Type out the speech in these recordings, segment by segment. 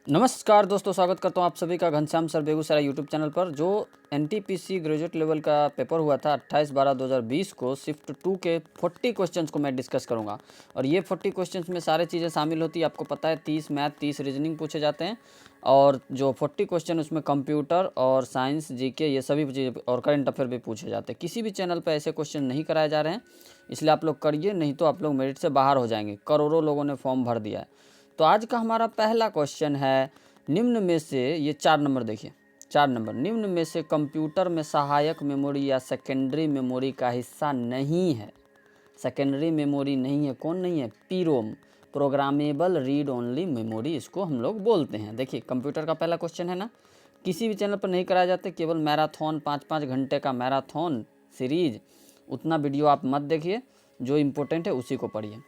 नमस्कार दोस्तों, स्वागत करता हूँ आप सभी का Ghanshyam sir Begusarai YouTube channel पर। जो एनटीपीसी ग्रेजुएट लेवल का पेपर हुआ था 28/12/2020 को, शिफ्ट 2 के 40 क्वेश्चंस को मैं डिस्कस करूँगा। और ये 40 क्वेश्चंस में सारी चीज़ें शामिल होती है। आपको पता है 30 मैथ 30 रीजनिंग पूछे जाते हैं। और जो 40 क्वेश्चन उसमें कंप्यूटर और साइंस जीके ये सभी चीज़ें और करंट अफेयर भी पूछे जाते हैं। किसी भी चैनल पर ऐसे क्वेश्चन नहीं कराए जा रहे हैं, इसलिए आप लोग करिए, नहीं तो आप लोग मेरिट से बाहर हो जाएंगे। करोड़ों लोगों ने फॉर्म भर दिया है। तो आज का हमारा पहला क्वेश्चन है, निम्न में से, ये 4 नंबर देखिए, 4 नंबर, निम्न में से कंप्यूटर में सहायक मेमोरी या सेकेंडरी मेमोरी का हिस्सा नहीं है। सेकेंडरी मेमोरी नहीं है, कौन नहीं है? पीरोम, प्रोग्रामेबल रीड ओनली मेमोरी इसको हम लोग बोलते हैं। देखिए कंप्यूटर का पहला क्वेश्चन है ना, किसी भी चैनल पर नहीं कराए जाते, केवल मैराथन 5-5 घंटे का मैराथन सीरीज, उतना वीडियो आप मत देखिए, जो इम्पोर्टेंट है उसी को पढ़िए।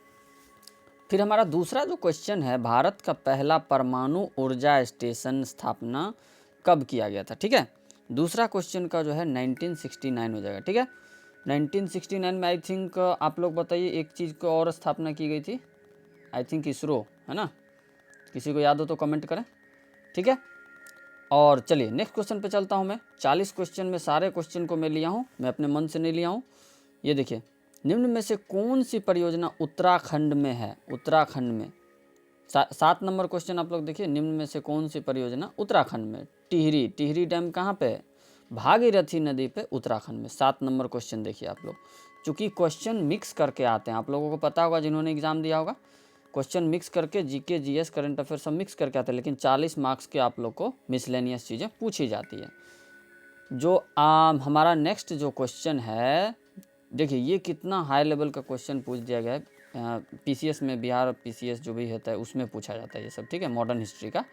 फिर हमारा दूसरा जो क्वेश्चन है, भारत का पहला परमाणु ऊर्जा स्टेशन स्थापना कब किया गया था? ठीक है, दूसरा क्वेश्चन का जो है 1969 हो जाएगा। ठीक है, 1969 में आई थिंक, आप लोग बताइए, एक चीज़ को और स्थापना की गई थी, आई थिंक इसरो, है ना? किसी को याद हो तो कमेंट करें। ठीक है, और चलिए नेक्स्ट क्वेश्चन पे चलता हूँ मैं। 40 क्वेश्चन में सारे क्वेश्चन को मैं लिया हूँ, मैं अपने मन से नहीं लिया हूँ। ये देखिए, निम्न में से कौन सी परियोजना उत्तराखंड में है? उत्तराखंड में 7 नंबर क्वेश्चन आप लोग देखिए, निम्न में से कौन सी परियोजना उत्तराखंड में? टिहरी, टिहरी डैम कहाँ पे है? भागीरथी नदी पे, उत्तराखंड में। 7 नंबर क्वेश्चन देखिए आप लोग। चूँकि क्वेश्चन मिक्स करके आते हैं, आप लोगों को पता होगा जिन्होंने एग्जाम दिया होगा, क्वेश्चन मिक्स करके जीके जीएस करंट अफेयर सब मिक्स करके आते हैं, लेकिन 40 मार्क्स के आप लोग को मिसलेनियस चीज़ें पूछी जाती है। जो हमारा नेक्स्ट जो क्वेश्चन है, देखिए ये कितना हाई लेवल का क्वेश्चन पूछ दिया गया है। पीसीएस में, बिहार पीसीएस जो भी होता है उसमें पूछा जाता है ये सब। ठीक है, मॉडर्न हिस्ट्री का।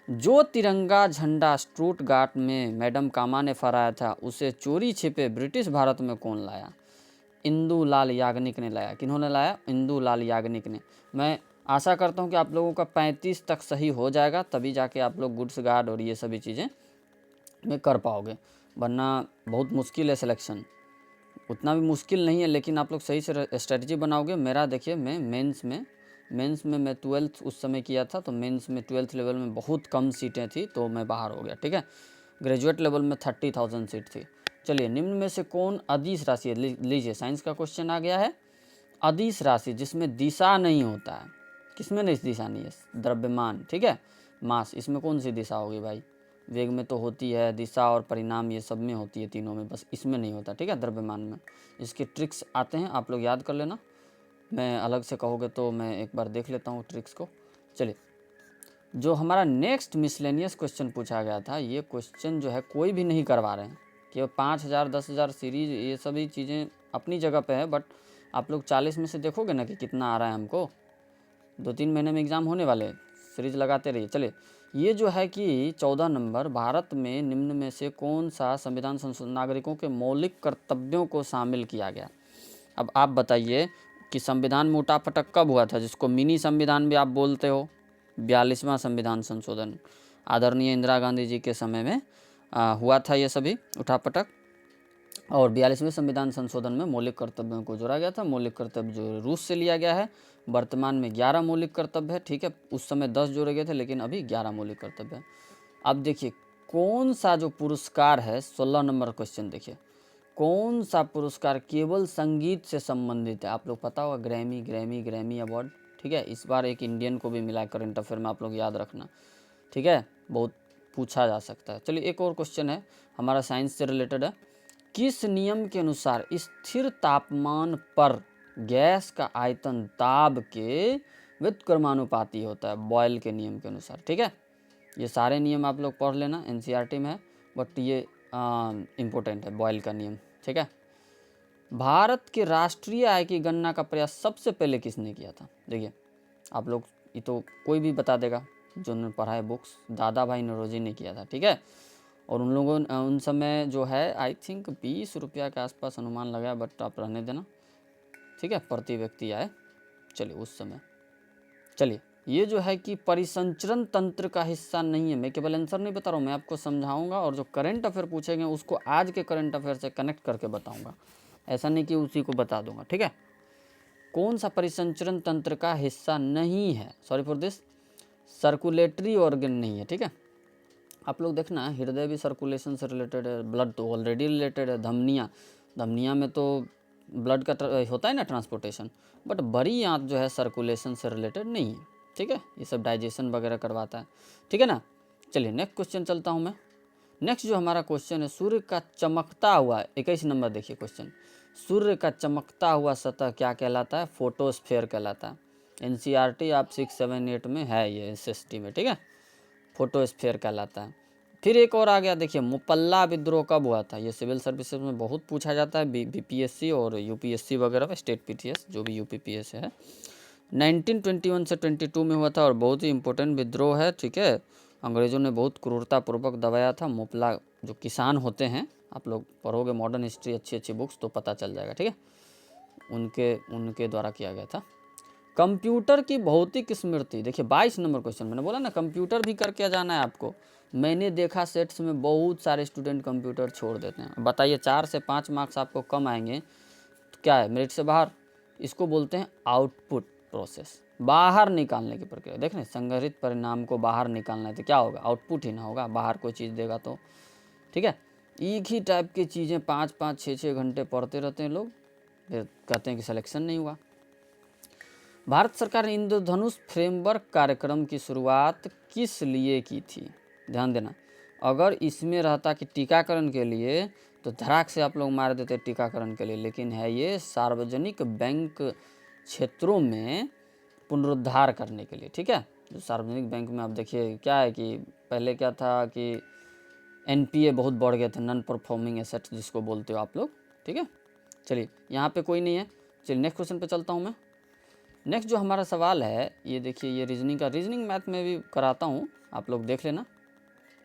जो तिरंगा झंडा स्टूटगार्ट में मैडम कामा ने फहराया था, उसे चोरी छिपे ब्रिटिश भारत में कौन लाया? इंदु लाल याग्निक ने लाया। किन्होंने लाया? इंदु लाल याग्निक ने। मैं आशा करता हूँ कि आप लोगों का 35 तक सही हो जाएगा, तभी जाके आप लोग गुड्स गार्ड और ये सभी चीज़ें में कर पाओगे, वरना बहुत मुश्किल है सिलेक्शन। उतना भी मुश्किल नहीं है, लेकिन आप लोग सही से स्ट्रेटजी बनाओगे। मेरा देखिए, मैं मेंस में मैं 12th उस समय किया था, तो मेंस में 12th लेवल में बहुत कम सीटें थी, तो मैं बाहर हो गया। ठीक है, ग्रेजुएट लेवल में 30,000 सीट थी। चलिए, निम्न में से कौन अदिश राशि है? लीजिए, साइंस का क्वेश्चन आ गया है। अदिश राशि जिसमें दिशा नहीं होता है, किसमें नहीं दिशा नहीं है? द्रव्यमान। ठीक है, मास, इसमें कौन सी दिशा होगी भाई? वेग में तो होती है, दिशा और परिणाम ये सब में होती है, तीनों में, बस इसमें नहीं होता। ठीक है, द्रव्यमान में। इसके ट्रिक्स आते हैं, आप लोग याद कर लेना। मैं अलग से कहोगे तो मैं एक बार देख लेता हूँ ट्रिक्स को। चलिए, जो हमारा नेक्स्ट मिसलेनियस क्वेश्चन पूछा गया था, ये क्वेश्चन जो है कोई भी नहीं करवा रहे हैं, कि 5,000 10,000 सीरीज ये सभी चीज़ें अपनी जगह पे है, बट आप लोग 40 में से देखोगे ना कि कितना आ रहा है हमको। 2-3 महीने में एग्ज़ाम होने वाले, सीरीज लगाते रहिए। चलिए, ये जो है कि 14 नंबर, भारत में निम्न में से कौन सा संविधान संशोधन नागरिकों के मौलिक कर्तव्यों को शामिल किया गया? अब आप बताइए कि संविधान में उठापटक कब हुआ था, जिसको मिनी संविधान भी आप बोलते हो? 42वां संविधान संशोधन आदरणीय इंदिरा गांधी जी के समय में हुआ था ये सभी उठापटक। और 42वें संविधान संशोधन में मौलिक कर्तव्यों को जोड़ा गया था। मौलिक कर्तव्य जो रूस से लिया गया है। वर्तमान में 11 मौलिक कर्तव्य है। ठीक है, उस समय 10 जोड़े गए थे, लेकिन अभी 11 मौलिक कर्तव्य है। अब देखिए, कौन सा जो पुरस्कार है, 16 नंबर क्वेश्चन देखिए, कौन सा पुरस्कार केवल संगीत से संबंधित है? आप लोग पता होगा, ग्रैमी अवार्ड। ठीक है, इस बार एक इंडियन को भी मिला है करंट अफेयर में, आप लोग याद रखना। ठीक है, बहुत पूछा जा सकता है। चलिए, एक और क्वेश्चन है, हमारा साइंस से रिलेटेड है। किस नियम के अनुसार स्थिर तापमान पर गैस का आयतन दाब के व्युत्क्रमानुपाती होता है? बॉयल के नियम के अनुसार। ठीक है, ये सारे नियम आप लोग पढ़ लेना, एनसीईआरटी में है, बट ये इम्पोर्टेंट है, बॉयल का नियम। ठीक है, भारत के राष्ट्रीय आय की गणना का प्रयास सबसे पहले किसने किया था? देखिए, आप लोग, ये तो कोई भी बता देगा जो उन्होंने पढ़ा है बुक्स, दादा भाई नौरोजी ने किया था। ठीक है, और उन लोगों उन समय जो है, आई थिंक 20 रुपया के आसपास अनुमान लगाया, बट आप रहने देना। ठीक है, प्रति व्यक्ति आए। चलिए, उस समय। चलिए, ये जो है कि परिसंचरण तंत्र का हिस्सा नहीं है। मैं केवल आंसर नहीं बता रहा हूँ, मैं आपको समझाऊंगा, और जो करंट अफेयर पूछेंगे उसको आज के करंट अफेयर से कनेक्ट करके बताऊंगा, ऐसा नहीं कि उसी को बता दूंगा। ठीक है, कौन सा परिसंचरण तंत्र का हिस्सा नहीं है? Sorry for this, circulatory organ नहीं है, ठीक है। आप लोग देखना, हृदय भी सर्कुलेशन से रिलेटेड है, ब्लड तो ऑलरेडी रिलेटेड है, धमनियाँ में तो ब्लड का होता है ना ट्रांसपोर्टेशन, बट बड़ी आंत जो है सर्कुलेशन से रिलेटेड नहीं है, ठीक है। ये सब डाइजेशन वगैरह करवाता है, ठीक है ना। चलिए नेक्स्ट क्वेश्चन चलता हूँ मैं। नेक्स्ट जो हमारा क्वेश्चन है, सूर्य का चमकता हुआ, 21 नंबर देखिए क्वेश्चन, सूर्य का चमकता हुआ सतह क्या कहलाता है? फोटोस्फेयर कहलाता है। एनसीईआरटी आप 6, 7, 8 में है, ये एसएसटी में, ठीक है, फोटोस्फेयर कहलाता है। फिर एक और आ गया, देखिए मुपल्ला विद्रोह कब हुआ था? ये सिविल सर्विसेज में बहुत पूछा जाता है, बीपीएससी और यूपीएससी वगैरह, स्टेट पीटीएस जो भी यूपीपीएस है। 1921 से 22 में हुआ था और बहुत ही इंपॉर्टेंट विद्रोह है, ठीक है। अंग्रेज़ों ने बहुत क्रूरतापूर्वक दबाया था। मुपल्ला जो किसान होते हैं, आप लोग पढ़ोगे मॉडर्न हिस्ट्री अच्छी अच्छी बुक्स तो पता चल जाएगा, ठीक है, उनके द्वारा किया गया था। कंप्यूटर की भौतिक स्मृति, देखिए 22 नंबर क्वेश्चन, मैंने बोला ना कंप्यूटर भी करके जाना है आपको। मैंने देखा सेट्स में बहुत सारे स्टूडेंट कंप्यूटर छोड़ देते हैं। बताइए 4 से 5 मार्क्स आपको कम आएंगे तो क्या है? मेरिट से बाहर। इसको बोलते हैं आउटपुट प्रोसेस, बाहर निकालने की प्रक्रिया। देख रहे, संग्रहित परिणाम को बाहर निकालना है तो क्या होगा? आउटपुट ही ना होगा, बाहर कोई चीज़ देगा तो, ठीक है। एक ही टाइप की चीज़ें 5-5, 6-6 घंटे पढ़ते रहते हैं लोग, फिर कहते हैं कि सिलेक्शन नहीं हुआ। भारत सरकार ने इंद्रधनुष फ्रेमवर्क कार्यक्रम की शुरुआत किस लिए की थी? ध्यान देना, अगर इसमें रहता कि टीकाकरण के लिए तो धड़ाक से आप लोग मार देते टीकाकरण के लिए, लेकिन है ये सार्वजनिक बैंक क्षेत्रों में पुनरुद्धार करने के लिए, ठीक है। जो सार्वजनिक बैंक में आप देखिए क्या है कि पहले क्या था कि एनपीए बहुत बढ़ गए थे, नॉन परफॉर्मिंग एसेट्स जिसको बोलते हो आप लोग, ठीक है। चलिए यहाँ पे कोई नहीं है, चलिए नेक्स्ट क्वेश्चन पे चलता हूँ मैं। नेक्स्ट जो हमारा सवाल है, ये देखिए, ये रीजनिंग का, रीजनिंग मैथ में भी कराता हूँ, आप लोग देख लेना।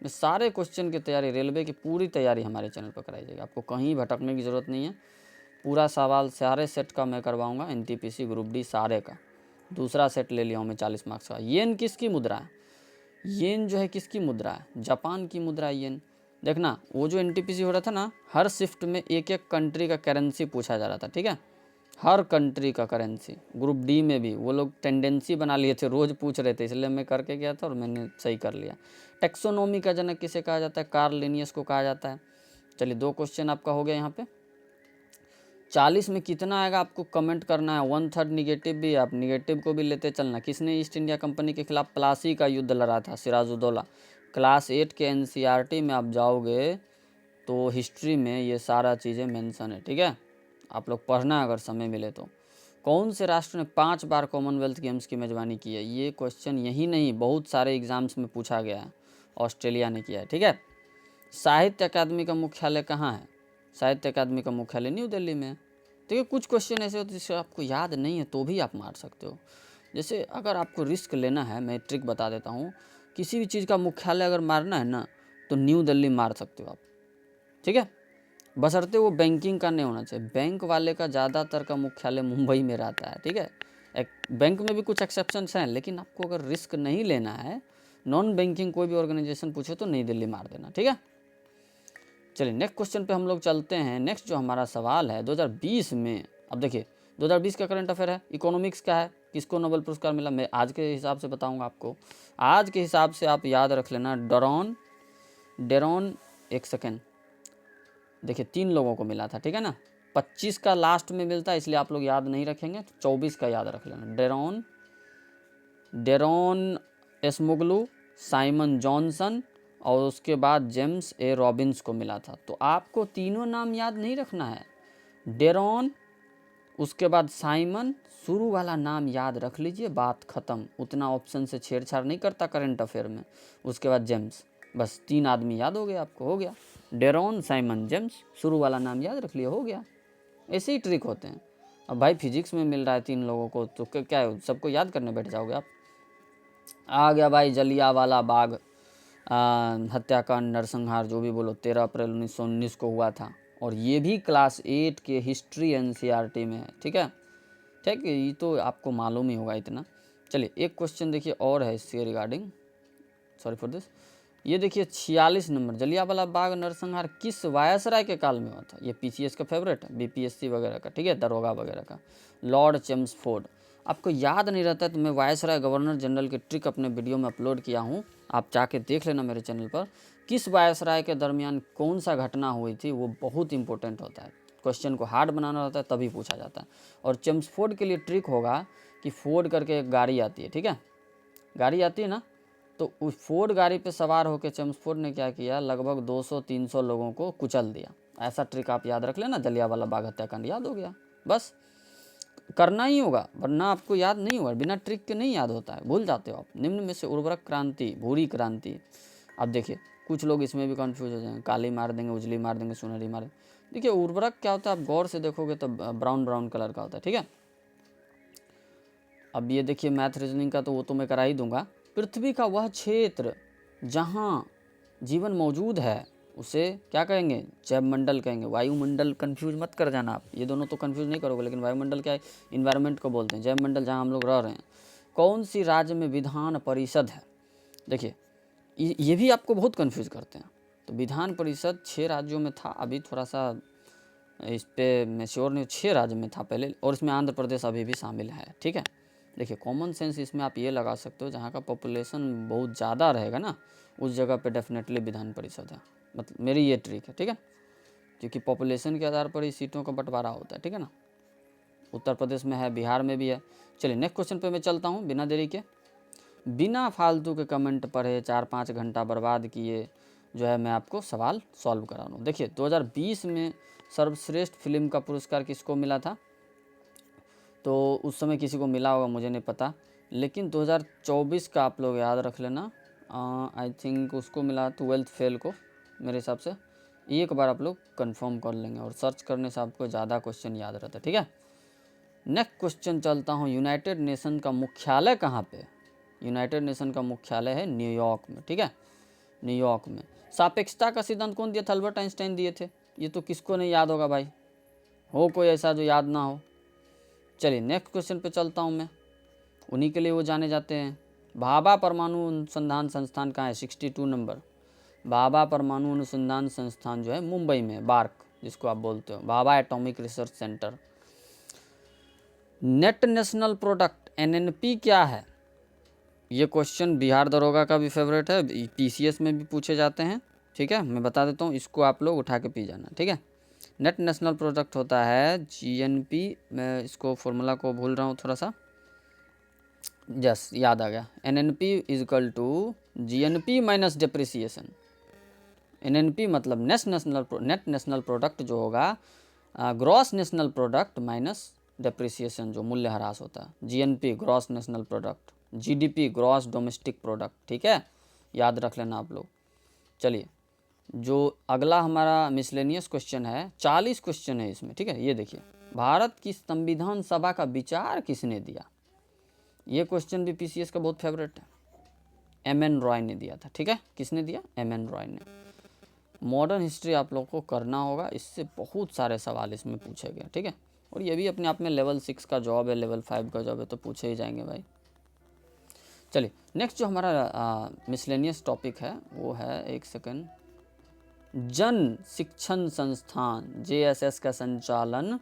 मैं सारे क्वेश्चन की तैयारी, रेलवे की पूरी तैयारी हमारे चैनल पर कराई जाएगी, आपको कहीं भटकने की ज़रूरत नहीं है। पूरा सवाल सारे सेट का मैं करवाऊँगा, एनटीपीसी ग्रुप डी सारे का। दूसरा सेट ले लिया हूँ मैं 40 मार्क्स का। येन किसकी मुद्रा है? येन जो है किसकी मुद्रा है? जापान की मुद्रा है येन। देखना, वो जो एनटीपीसी हो रहा था ना, हर शिफ्ट में एक एक कंट्री का करेंसी पूछा जा रहा था, ठीक है, हर कंट्री का करेंसी। ग्रुप डी में भी वो लोग टेंडेंसी बना लिए थे, रोज़ पूछ रहे थे, इसलिए मैं करके गया था और मैंने सही कर लिया। टेक्सोनोमी का जनक किसे कहा जाता है? कार्ल लिनियस को कहा जाता है। चलिए 2 क्वेश्चन आपका हो गया यहाँ पे। 40 में कितना आएगा आपको कमेंट करना है। 1/3 निगेटिव भी, आप निगेटिव को भी लेते चलना। किसने ईस्ट इंडिया कंपनी के खिलाफ प्लासी का युद्ध लड़ा था? सिराजुद्दौला। क्लास 8 के एनसीईआरटी में आप जाओगे तो हिस्ट्री में ये सारा चीज़ें मेंशन है, ठीक है, आप लोग पढ़ना अगर समय मिले तो। कौन से राष्ट्र ने 5 बार कॉमनवेल्थ गेम्स की मेजबानी की है? ये क्वेश्चन यही नहीं, बहुत सारे एग्जाम्स में पूछा गया है। ऑस्ट्रेलिया ने किया है, ठीक है। साहित्य अकादमी का मुख्यालय कहाँ है? साहित्य अकादमी का मुख्यालय न्यू दिल्ली में है। देखिए कुछ क्वेश्चन ऐसे होते हैं जिससे आपको याद नहीं है तो भी आप मार सकते हो। जैसे अगर आपको रिस्क लेना है, मैं ट्रिक बता देता हूँ, किसी भी चीज़ का मुख्यालय अगर मारना है ना तो न्यू दिल्ली मार सकते हो आप, ठीक है, बशर्ते वो बैंकिंग का नहीं होना चाहिए। बैंक वाले का ज़्यादातर का मुख्यालय मुंबई में रहता है, ठीक है। एक बैंक में भी कुछ एक्सेप्शंस हैं, लेकिन आपको अगर रिस्क नहीं लेना है, नॉन बैंकिंग कोई भी ऑर्गेनाइजेशन पूछे तो नई दिल्ली मार देना, ठीक है। चलिए नेक्स्ट क्वेश्चन पे हम लोग चलते हैं। नेक्स्ट जो हमारा सवाल है 2020 में, अब देखिए 2020 का करंट अफेयर है, इकोनॉमिक्स का है, किसको नोबेल पुरस्कार मिला? मैं आज के हिसाब से बताऊंगा आपको। आज के हिसाब से आप याद रख लेना, डेरॉन, एक सेकेंड, देखिए 3 लोगों को मिला था, ठीक है ना। 25 का लास्ट में मिलता है, इसलिए आप लोग याद नहीं रखेंगे, 24 का याद रख लेना। डेरॉन एसमुगलू, साइमन जॉनसन और उसके बाद जेम्स ए रॉबिन्स को मिला था। तो आपको तीनों नाम याद नहीं रखना है, डेरॉन, उसके बाद साइमन, शुरू वाला नाम याद रख लीजिए, बात ख़त्म। उतना ऑप्शन से छेड़छाड़ नहीं करता करंट अफेयर में। उसके बाद जेम्स, बस 3 आदमी याद हो गया आपको, हो गया। डेरॉन, साइमन, जेम्स, शुरू वाला नाम याद रख लिया, हो गया। ऐसे ही ट्रिक होते हैं। अब भाई फिजिक्स में मिल रहा है 3 लोगों को तो क्या है, सबको याद करने बैठ जाओगे आप? आ गया भाई जलियांवाला बाग हत्याकांड, नरसंहार, जो भी बोलो, 13 अप्रैल 1919 को हुआ था, और ये भी क्लास 8 के हिस्ट्री एनसीईआरटी में है, ठीक है, ठीक है, ये तो आपको मालूम ही होगा इतना। चलिए एक क्वेश्चन देखिए और है इससे रिगार्डिंग, सॉरी फॉर दिस। ये देखिए 46 नंबर, जलियांवाला बाग नरसंहार किस वायसराय के काल में हुआ था? ये पीसीएस का फेवरेट है, बीपीएससी वगैरह का, ठीक है, दरोगा वगैरह का। Lord Chelmsford. आपको याद नहीं रहता है तो मैं वायसराय गवर्नर जनरल की ट्रिक अपने वीडियो में अपलोड किया हूँ, आप जाके देख लेना मेरे चैनल पर। किस वायसराय के दरमियान कौन सा घटना हुई थी, वो बहुत इंपॉर्टेंट होता है। क्वेश्चन को हार्ड बनाना होता है तभी पूछा जाता है। और चेम्सफोर्ड के लिए ट्रिक होगा कि फोर्ड करके एक गाड़ी आती है, ठीक है, गाड़ी आती है ना, तो उस फोर्ड गाड़ी पे सवार होकर चेम्सफोर्ड ने क्या किया, लगभग 200-300 लोगों को कुचल दिया। ऐसा ट्रिक आप याद रख लेना, जलियांवाला बाग हत्याकांड याद हो गया, बस करना ही होगा, वरना आपको याद नहीं होगा, बिना ट्रिक के नहीं याद होता है, भूल जाते हो आप। निम्न में से उर्वरक क्रांति, भूरी क्रांति, अब देखिए कुछ लोग इसमें भी कंफ्यूज हो जाएंगे, काली मार देंगे, उजली मार देंगे, सुनहरी मार देंगे। देखिए उर्वरक क्या होता है, आप गौर से देखोगे तो ब्राउन ब्राउन कलर का होता है, ठीक है। अब ये देखिए मैथ रीजनिंग का तो वो तो मैं करा ही दूंगा। पृथ्वी का वह क्षेत्र जहाँ जीवन मौजूद है उसे क्या कहेंगे, जैवमंडल कहेंगे। वायुमंडल कंफ्यूज मत कर जाना आप, ये दोनों तो कंफ्यूज नहीं करोगे, लेकिन वायुमंडल क्या है, इन्वायरमेंट को बोलते हैं। जैवमंडल जहाँ हम लोग रह रहे हैं। कौन सी राज्य में विधान परिषद है, देखिए ये भी आपको बहुत कंफ्यूज करते हैं। तो विधान परिषद 6 राज्यों में था, अभी थोड़ा सा इस पे मैं श्योर नहीं, 6 राज्य में था पहले, और इसमें आंध्र प्रदेश अभी भी शामिल है, ठीक है। देखिए कॉमन सेंस इसमें आप ये लगा सकते हो, जहाँ का पॉपुलेशन बहुत ज़्यादा रहेगा ना उस जगह पे डेफिनेटली विधान परिषद है, मतलब मेरी ये ट्रिक है, ठीक है, क्योंकि पॉपुलेशन के आधार पर ही सीटों का बंटवारा होता है, ठीक है ना। उत्तर प्रदेश में है, बिहार में भी है। चलिए नेक्स्ट क्वेश्चन पे मैं चलता हूँ बिना देरी के। बिना फालतू के कमेंट पढ़े 4-5 घंटा बर्बाद किए जो है मैं आपको सवाल सॉल्व करा रहा हूँ। देखिए 2020 में सर्वश्रेष्ठ फिल्म का पुरस्कार किसको मिला था, तो उस समय किसी को मिला होगा, मुझे नहीं पता, लेकिन 2024 का आप लोग याद रख लेना। आई थिंक उसको मिला 12th फेल को, मेरे हिसाब से। एक बार आप लोग कंफर्म कर लेंगे, और सर्च करने से आपको ज़्यादा क्वेश्चन याद रहता है, ठीक है। नेक्स्ट क्वेश्चन चलता हूँ, यूनाइटेड नेशन का मुख्यालय कहाँ पे। यूनाइटेड नेशन का मुख्यालय है न्यूयॉर्क में, ठीक है, न्यूयॉर्क में। सापेक्षता का सिद्धांत कौन दिया था, अल्बर्ट आइंस्टाइन दिए थे। ये तो किसको नहीं याद होगा भाई, हो कोई ऐसा जो याद ना हो। चलिए नेक्स्ट क्वेश्चन पे चलता हूँ मैं, उन्हीं के लिए वो जाने जाते हैं। भाभा परमाणु अनुसंधान संस्थान कहाँ है, 62 नंबर। भाभा परमाणु अनुसंधान संस्थान जो है मुंबई में, बार्क जिसको आप बोलते हो, Bhabha atomic research centre. Net national product NNP क्या है, ये क्वेश्चन बिहार दरोगा का भी फेवरेट है, पीसीएस में भी पूछे जाते हैं, ठीक है। मैं बता देता हूँ, इसको आप लोग उठा के पी जाना, ठीक है। नेट नेशनल प्रोडक्ट होता है जीएनपी, मैं इसको फॉर्मूला को भूल रहा हूँ थोड़ा सा, जस याद आ गया, NNP is equal to GNP minus depreciation. NNP मतलब नेट नेशनल प्रोडक्ट जो होगा, gross national product minus depreciation जो मूल्य ह्रास होता है। GNP gross national product, GDP gross domestic product, ठीक है, याद रख लेना आप लोग। चलिए जो अगला हमारा मिसलेनियस क्वेश्चन है, 40 क्वेश्चन है इसमें, ठीक है। ये देखिए, भारत की संविधान सभा का विचार किसने दिया, ये क्वेश्चन भी पीसीएस का बहुत फेवरेट है। एमएन रॉय ने दिया था, ठीक है। किसने दिया, एमएन रॉय ने। मॉडर्न हिस्ट्री आप लोग को करना होगा, इससे बहुत सारे सवाल इसमें पूछे गए, ठीक है। और ये भी अपने आप में लेवल 6 का जॉब है, लेवल 5 का जॉब है, तो पूछे ही जाएंगे भाई। चलिए नेक्स्ट जो हमारा मिसलेनियस टॉपिक है वो है, एक सेकंड, जन शिक्षण संस्थान जेएसएस का संचालन